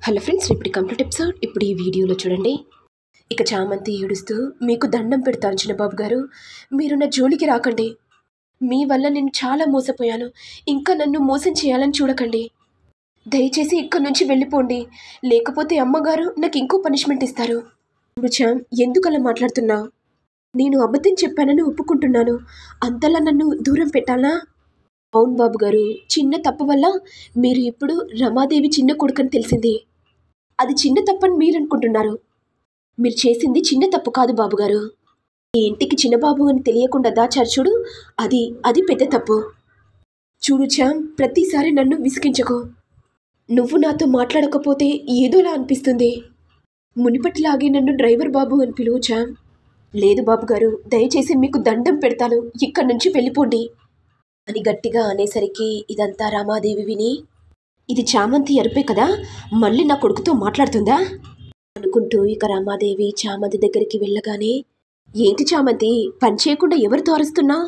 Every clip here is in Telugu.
హలో ఫ్రెండ్స్, ఇప్పుడు కంప్లీట్ ఎపిసోడ్ ఇప్పుడు ఈ వీడియోలో చూడండి. ఇక చామంతి ఏడుస్తూ, మీకు దండం పెడతాను చిన్నబాబు గారు, మీరు నా జోలికి రాకండి. మీ వల్ల నేను చాలా మోసపోయాను. ఇంకా నన్ను మోసం చేయాలని చూడకండి. దయచేసి ఇక్కడి నుంచి వెళ్ళిపోండి, లేకపోతే అమ్మగారు నాకు ఇంకో పనిష్మెంట్ ఇస్తారు. చామ్, ఎందుకు అలా మాట్లాడుతున్నావు? నేను అబద్ధం చెప్పానని ఒప్పుకుంటున్నాను. అంతలా నన్ను దూరం పెట్టాలా? అవును బాబు గారు, చిన్న తప్పు వల్ల మీరు ఇప్పుడు రమాదేవి చిన్న కొడుకని తెలిసింది. అది చిన్న తప్పని మీరు అనుకుంటున్నారు. మీరు చేసింది చిన్న తప్పు కాదు బాబుగారు. ఈ ఇంటికి చిన్నబాబు అని తెలియకుండా దాచారు చూడు, అది పెద్ద తప్పు. చూడు చామ్, ప్రతిసారి నన్ను విసిగించకు. నువ్వు నాతో మాట్లాడకపోతే ఏదోలా అనిపిస్తుంది. మునిపటిలాగే నన్ను డ్రైవర్ బాబు అని పిలువు చామ్. లేదు బాబుగారు, దయచేసి మీకు దండం పెడతాను, ఇక్కడి నుంచి వెళ్ళిపోండి అని గట్టిగా అనేసరికి ఇదంతా రామాదేవి విని, ఇది చామంతి అరుపే కదా, మళ్ళీ నా కొడుకుతో మాట్లాడుతుందా అనుకుంటూ ఇక రామాదేవి చామంతి దగ్గరికి వెళ్ళగానే, ఏంటి చామంతి, పని చేయకుండా ఎవరితో అరుస్తున్నావు?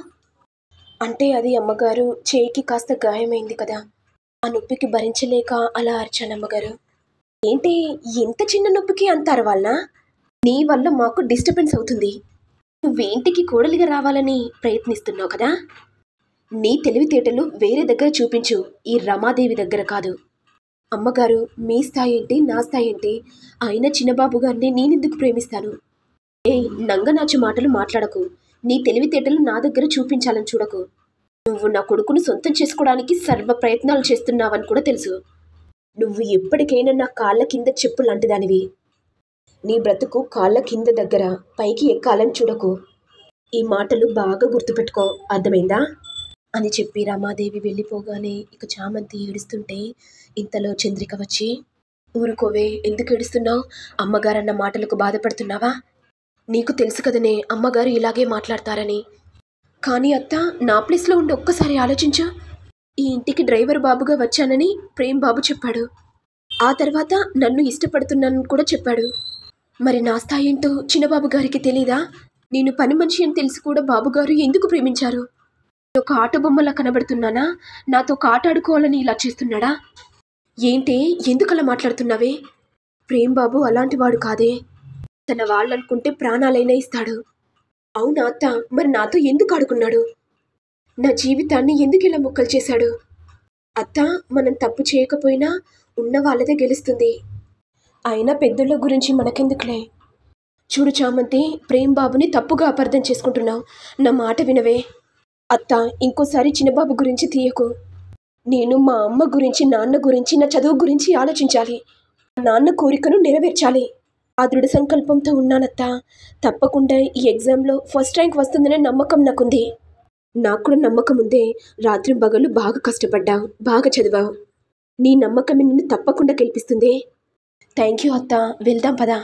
అంటే అది అమ్మగారు, చేయికి కాస్త గాయమైంది కదా, ఆ నొప్పికి భరించలేక అలా అరిచాను అమ్మగారు. ఏంటి, ఎంత చిన్న నొప్పికి అంత అరవాలనా? నీ వల్ల మాకు డిస్టర్బెన్స్ అవుతుంది. నువ్వేంటికి కోడలిగా రావాలని ప్రయత్నిస్తున్నావు కదా. నీ తెలివితేటలు వేరే దగ్గర చూపించు, ఈ రమాదేవి దగ్గర కాదు. అమ్మగారు, మీ స్థాయి ఏంటి, నా స్థాయి ఏంటి? అయినా చిన్నబాబు గారిని నేనెందుకు ప్రేమిస్తాను? నంగనాచు మాటలు మాట్లాడకు. నీ తెలివితేటలు నా దగ్గర చూపించాలని చూడకు. నువ్వు నా కొడుకును సొంతం చేసుకోవడానికి సర్వ ప్రయత్నాలు చేస్తున్నావని కూడా తెలుసు. నువ్వు ఎప్పటికైనా నా కాళ్ళ కింద చెప్పు లాంటిదానివి. నీ బ్రతుకు కాళ్ళ కింద దగ్గర, పైకి ఎక్కాలని చూడకు. ఈ మాటలు బాగా గుర్తుపెట్టుకో, అర్థమైందా అని చెప్పి రామాదేవి వెళ్ళిపోగానే ఇక చామంతి ఏడుస్తుంటే ఇంతలో చంద్రిక వచ్చి, ఊరుకోవే, ఎందుకు ఏడుస్తున్నావు? అమ్మగారన్న మాటలకు బాధపడుతున్నావా? నీకు తెలుసు కదనే అమ్మగారు ఇలాగే మాట్లాడతారని. కానీ అత్త, నా ప్లేస్లో ఉండి ఒక్కసారి ఆలోచించు. ఈ ఇంటికి డ్రైవర్ బాబుగా వచ్చానని ప్రేమ్ బాబు చెప్పాడు. ఆ తర్వాత నన్ను ఇష్టపడుతున్నానని కూడా చెప్పాడు. మరి నా స్థాయి ఏంటో చిన్నబాబు గారికి తెలీదా? నేను పని మనిషి అని తెలిసి కూడా బాబుగారు ఎందుకు ప్రేమించారు? ఒక ఆట బొమ్మలా కనబడుతున్నానా? నాతో ఒక ఆట ఆడుకోవాలని ఇలా చేస్తున్నాడా? ఏంటి, ఎందుకలా మాట్లాడుతున్నావే? ప్రేమ్ బాబు అలాంటి వాడు కాదే. తన వాళ్ళనుకుంటే ప్రాణాలైనా ఇస్తాడు. అవునా అత్త, మరి నాతో ఎందుకు ఆడుకున్నాడు? నా జీవితాన్ని ఎందుకు ఇలా ముక్కలు చేశాడు? అత్త, మనం తప్పు చేయకపోయినా ఉన్న వాళ్ళదే గెలుస్తుంది. అయినా పెద్దోళ్ళ గురించి మనకెందుకులే. చూడు చామంతి, ప్రేమ్ బాబుని తప్పుగా అపార్థం చేసుకుంటున్నావు. నా మాట వినవే. అత్త, ఇంకోసారి చిన్నబాబు గురించి తీయకు. నేను మా అమ్మ గురించి, నాన్న గురించి, నా చదువు గురించి ఆలోచించాలి. నాన్న కోరికను నెరవేర్చాలి. ఆ దృఢ సంకల్పంతో ఉన్నానత్త. తప్పకుండా ఈ ఎగ్జామ్లో ఫస్ట్ ర్యాంక్ వస్తుందనే నమ్మకం నాకుంది. నాకు కూడా నమ్మకం ఉందే. రాత్రి పగలు బాగా కష్టపడ్డావు, బాగా చదివావు. నీ నమ్మకమే నిన్ను తప్పకుండా గెలిపిస్తుంది. థ్యాంక్ యూ అత్త, వెళ్దాం పదా.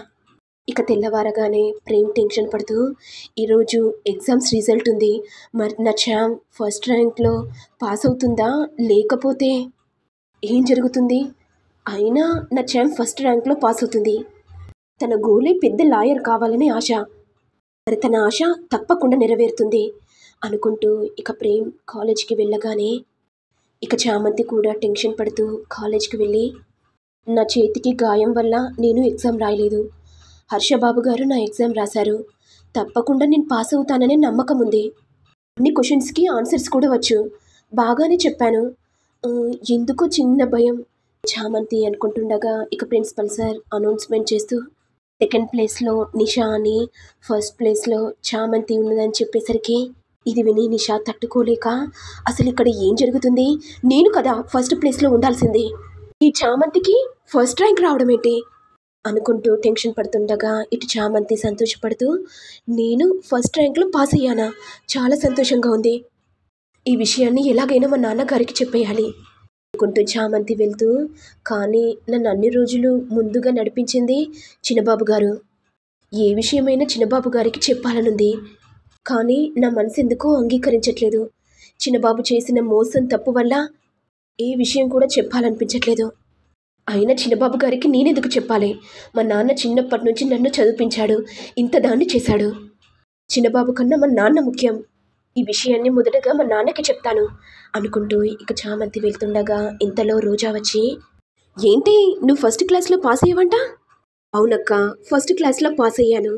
ఇక తెల్లవారగానే ప్రేమ్ టెన్షన్ పడుతూ, ఈరోజు ఎగ్జామ్స్ రిజల్ట్ ఉంది, మరి నా చామ్ ఫస్ట్ ర్యాంక్లో పాస్ అవుతుందా, లేకపోతే ఏం జరుగుతుంది? అయినా నా చామ్ ఫస్ట్ ర్యాంక్లో పాస్ అవుతుంది. తన గోలే పెద్ద లాయర్ కావాలనే ఆశ. మరి తన ఆశ తప్పకుండా నెరవేరుతుంది అనుకుంటూ ఇక ప్రేమ్ కాలేజ్కి వెళ్ళగానే ఇక చామంతి కూడా టెన్షన్ పడుతూ కాలేజ్కి వెళ్ళి, నా చేతికి గాయం వల్ల నేను ఎగ్జామ్ రాయలేదు. హర్షబాబు గారు నా ఎగ్జామ్ రాశారు. తప్పకుండా నేను పాస్ అవుతాననే నమ్మకం ఉంది. అన్ని క్వశ్చన్స్కి ఆన్సర్స్ కూడా వచ్చు. బాగానే చెప్పాను. ఎందుకో చిన్న భయం. చామంతి అనుకుంటుండగా ఇక ప్రిన్సిపల్ సార్ అనౌన్స్మెంట్ చేస్తూ, సెకండ్ ప్లేస్లో నిషా అని, ఫస్ట్ ప్లేస్లో చామంతి ఉన్నదని చెప్పేసరికి ఇది విని నిషా తట్టుకోలేక, అసలు ఇక్కడ ఏం జరుగుతుంది? నేను కదా ఫస్ట్ ప్లేస్లో ఉండాల్సింది. ఈ చామంతికి ఫస్ట్ ర్యాంక్ రావడం ఏంటి అనుకుంటూ టెన్షన్ పడుతుండగా ఇటు చామంతి సంతోషపడుతూ, నేను ఫస్ట్ ర్యాంక్లో పాస్ అయ్యానా, చాలా సంతోషంగా ఉంది. ఈ విషయాన్ని ఎలాగైనా మా నాన్నగారికి చెప్పేయాలి అనుకుంటూ చామంతి వెళ్తూ, కానీ నన్ను అన్ని రోజులు ముందుగా నడిపించింది చిన్నబాబు గారు. ఏ విషయమైనా చిన్నబాబు గారికి చెప్పాలనుంది. కానీ నా మనసు ఎందుకో అంగీకరించట్లేదు. చిన్నబాబు చేసిన మోసం తప్పు వల్ల ఏ విషయం కూడా చెప్పాలనిపించట్లేదు. అయినా చిన్నబాబు గారికి నేనెందుకు చెప్పాలి? మా నాన్న చిన్నప్పటి నుంచి నన్ను చదివించాడు, ఇంత దాన్ని చేశాడు. చిన్నబాబు కన్నా మా నాన్న ముఖ్యం. ఈ విషయాన్ని మొదటగా మా నాన్నకి చెప్తాను అనుకుంటూ ఇక చామంతి వెళ్తుండగా ఇంతలో రోజా వచ్చి, ఏంటి నువ్వు ఫస్ట్ క్లాస్లో పాస్ అయ్యావంట? అవునక్క, ఫస్ట్ క్లాస్లో పాస్ అయ్యాను.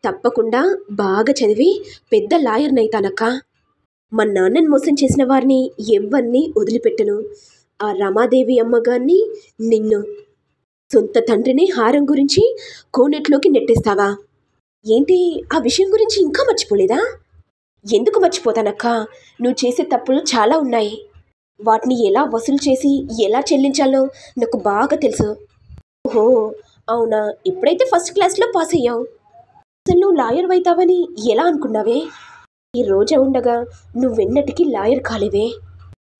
తప్పకుండా బాగా చదివి పెద్ద లాయర్నైతానక్క. మా నాన్నని మోసం చేసిన వారిని ఎవ్వరిని వదిలిపెట్టను. ఆ రమాదేవి అమ్మగారిని, నిన్ను, సొంత తండ్రిని హారం గురించి కోనేట్లోకి నెట్టేస్తావా? ఏంటి ఆ విషయం గురించి ఇంకా మర్చిపోలేదా? ఎందుకు మర్చిపోతానక్క? నువ్వు చేసే తప్పులు చాలా ఉన్నాయి. వాటిని ఎలా వసూలు చేసి ఎలా చెల్లించాలో నాకు బాగా తెలుసు. ఓహో, అవునా? ఇప్పుడైతే ఫస్ట్ క్లాస్లో పాస్ అయ్యావు. అసలు నువ్వు లాయర్ అవుతావని ఎలా అనుకున్నావే? ఈ రోజా ఉండగా నువ్వెన్నటికీ లాయర్ కాలేవే.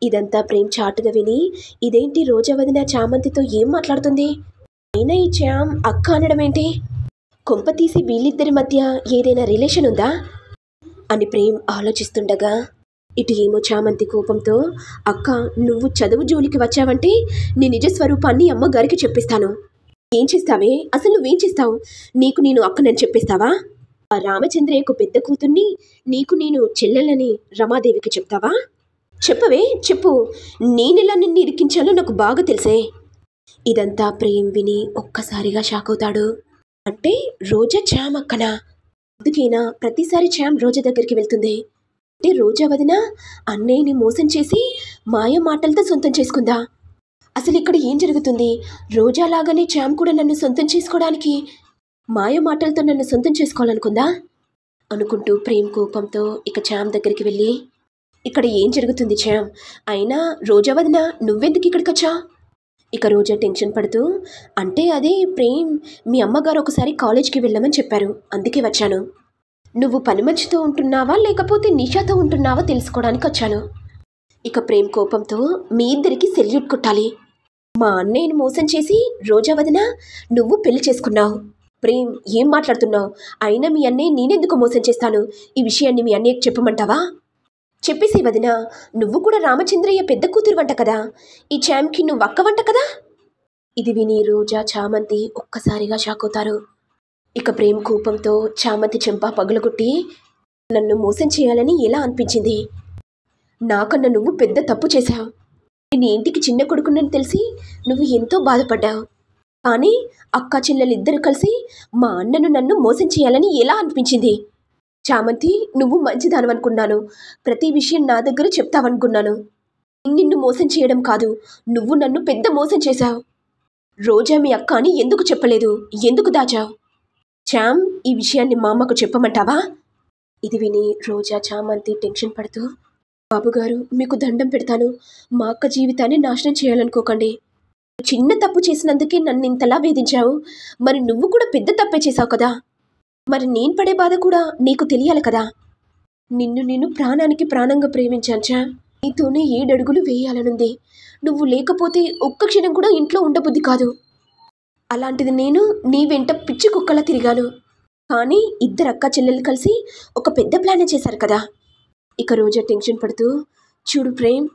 ఇదంతా ప్రేమ్ చాటుగా విని, ఇదేంటి రోజా వదిన చామంతితో ఏం మాట్లాడుతుంది? అయినా ఈ చామ్ అక్క అనడం ఏంటి? కొంపతీసి వీళ్ళిద్దరి మధ్య ఏదైనా రిలేషన్ ఉందా అని ప్రేమ్ ఆలోచిస్తుండగా, ఇటు ఏమో చామంతి కోపంతో, అక్క నువ్వు చదువు జోలికి వచ్చావంటే నీ నిజ స్వరూపాన్ని అమ్మగారికి చెప్పిస్తాను. ఏం చేస్తావే? అసలు నువ్వేం చేస్తావు? నీకు నేను అక్కనని చెప్పిస్తావా? ఆ రామచంద్రయ్యకు పెద్ద కూతుర్ని నీకు నేను చెల్లెలని రమాదేవికి చెప్తావా? చెప్పవే, చెప్పు. నేనెలా నిన్ను ఇరికించాలో నాకు బాగా తెలుసే. ఇదంతా ప్రేమ్ విని ఒక్కసారిగా షాక్ అవుతాడు. అంటే రోజా చామ్ అక్కనా? అందుకేనా ప్రతిసారి చామ్ రోజా దగ్గరికి వెళ్తుంది? అంటే రోజా వదిన అన్నయ్యని మోసం చేసి మాయ మాటలతో సొంతం చేసుకుందా? అసలు ఇక్కడ ఏం జరుగుతుంది? రోజా లాగానే చామ్ కూడా నన్ను సొంతం చేసుకోవడానికి మాయ మాటలతో నన్ను సొంతం చేసుకోవాలనుకుందా అనుకుంటూ ప్రేమ్ కోపంతో ఇక చామ్ దగ్గరికి వెళ్ళి, ఇక్కడ ఏం జరుగుతుంది చామ్? అయినా రోజా వదిన నువ్వెందుకు ఇక్కడికి వచ్చా? ఇక రోజా టెన్షన్ పడుతూ, అంటే అదే ప్రేమ్, మీ అమ్మగారు ఒకసారి కాలేజ్కి వెళ్ళమని చెప్పారు, అందుకే వచ్చాను. నువ్వు పని మంచితో ఉంటున్నావా లేకపోతే నిషాతో ఉంటున్నావా తెలుసుకోవడానికి వచ్చాను. ఇక ప్రేమ్ కోపంతో, మీ ఇద్దరికి సెల్యూట్ కొట్టాలి. మా అన్నయ్యను మోసం చేసి రోజా వదిన నువ్వు పెళ్లి చేసుకున్నావు. ప్రేమ్ ఏం మాట్లాడుతున్నావు? అయినా మీ అన్నయ్య నేనెందుకు మోసం చేస్తాను? ఈ విషయాన్ని మీ అన్నయ్యకి చెప్పమంటావా? చెప్పేసి వదిన, నువ్వు కూడా రామచంద్రయ్య పెద్ద కూతురు వంట కదా, ఈ చామ్కి నువ్వు అక్క వంట కదా. ఇది విని రోజా చామంతి ఒక్కసారిగా షాక్ అవుతారు. ఇక ప్రేమ్ కోపంతో చామంతి చెంప పగులగొట్టి, నన్ను మోసం చేయాలని ఎలా అనిపించింది? నాకన్నా నువ్వు పెద్ద తప్పు చేశావు. నేను ఇంటికి చిన్న కొడుకున్నని తెలిసి నువ్వు ఎంతో బాధపడ్డావు. కానీ అక్క చెల్లెలిద్దరూ కలిసి మా అన్నను నన్ను మోసం చేయాలని ఎలా అనిపించింది? చామంతి, నువ్వు మంచిదానవనుకున్నాను. ప్రతి విషయం నా దగ్గర చెప్తావనుకున్నాను. నిన్ను మోసం చేయడం కాదు, నువ్వు నన్ను పెద్ద మోసం చేశావు. రోజా మీ అక్క అని ఎందుకు చెప్పలేదు? ఎందుకు దాచావు? చామ్, ఈ విషయాన్ని మా అమ్మకు చెప్పమంటావా? ఇది విని రోజా చామంతి టెన్షన్ పడుతూ, బాబుగారు మీకు దండం పెడతాను, మా అక్క జీవితాన్ని నాశనం చేయాలనుకోకండి. చిన్న తప్పు చేసినందుకే నన్ను ఇంతలా వేధించావు. మరి నువ్వు కూడా పెద్ద తప్పే చేశావు కదా. మరి నేను పడే బాధ కూడా నీకు తెలియాలి కదా. నిన్ను నేను ప్రాణానికి ప్రాణంగా ప్రేమించాను చామ్. నీతోనే 7 అడుగులు వేయాలనుంది. నువ్వు లేకపోతే ఒక్క క్షణం కూడా ఇంట్లో ఉండబుద్ధి కాదు. అలాంటిది నేను నీ వెంట పిచ్చి కుక్కలా తిరిగాను. కానీ ఇద్దరు అక్క చెల్లెలు కలిసి ఒక పెద్ద ప్లానే చేశారు కదా. ఇక రోజా టెన్షన్ పడుతూ, చూడు ప్రేమ్,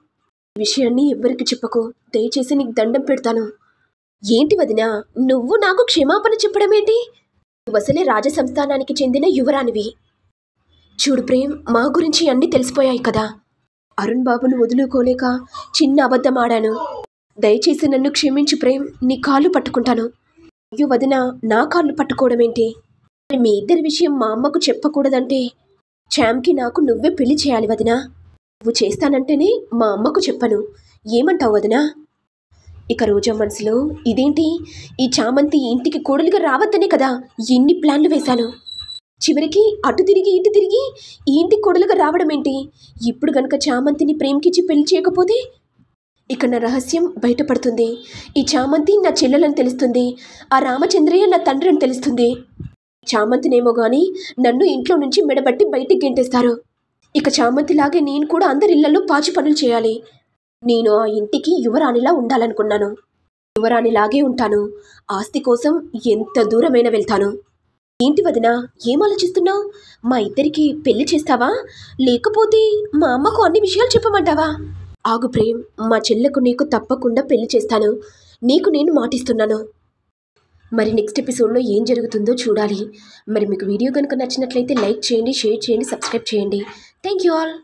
ఈ విషయాన్ని ఎవ్వరికి చెప్పకు, దయచేసి నీకు దండం పెడతాను. ఏంటి వదినా, నువ్వు నాకు క్షమాపణ చెప్పడం ఏంటి? నువ్వు అసలే రాజసంస్థానానికి చెందిన యువరానివి. చూడు ప్రేమ్, మా గురించి అన్నీ తెలిసిపోయాయి కదా. అరుణ్ బాబును వదులుకోలేక చిన్న అబద్ధం ఆడాను. దయచేసి నన్ను క్షమించు ప్రేమ్, నీ కాళ్ళు పట్టుకుంటాను. అయ్యో వదిన, నా కాళ్ళు పట్టుకోవడం ఏంటి? మీ ఇద్దరి విషయం మా అమ్మకు చెప్పకూడదంటే చామ్కి నాకు నువ్వే పెళ్లి చేయాలి వదినా. నువ్వు చేస్తానంటేనే మా అమ్మకు చెప్పను. ఏమంటావు వదినా? ఇక రోజా మనసులో, ఇదేంటి, ఈ చామంతి ఇంటికి కోడలిగా రావద్దనే కదా ఎన్ని ప్లాన్లు వేశాను. చివరికి అటు తిరిగి ఇటు తిరిగి ఈ ఇంటికి కోడలుగా రావడం ఏంటి? ఇప్పుడు గనక చామంతిని ప్రేమ్కిచ్చి పెళ్లి చేయకపోతే ఇక నా రహస్యం బయటపడుతుంది. ఈ చామంతి నా చెల్లెలని తెలుస్తుంది. ఆ రామచంద్రయ్య నా తండ్రి అని తెలుస్తుంది. చామంతినేమో గాని నన్ను ఇంట్లో నుంచి మెడబట్టి బయటికి గెంటేస్తారు. ఇక చామంతిలాగే నేను కూడా అందరి ఇళ్లలో పాచి పనులు చేయాలి. నేను ఆ ఇంటికి యువరాణిలా ఉండాలనుకున్నాను. యువరాణిలాగే ఉంటాను. ఆస్తి కోసం ఎంత దూరమైనా వెళ్తాను. ఏంటి వదినా, ఏం ఆలోచిస్తున్నావు? మా ఇద్దరికి పెళ్లి చేస్తావా లేకపోతే మా అమ్మకు అన్ని విషయాలు చెప్పమంటావా? ఆగు ప్రేమ్, మా చెల్లెకు నీకు తప్పకుండా పెళ్లి చేస్తాను. నీకు నేను మాటిస్తున్నాను. మరి నెక్స్ట్ ఎపిసోడ్లో ఏం జరుగుతుందో చూడాలి. మరి మీకు వీడియో కనుక నచ్చినట్లయితే లైక్ చేయండి, షేర్ చేయండి, సబ్స్క్రైబ్ చేయండి. Thank you all.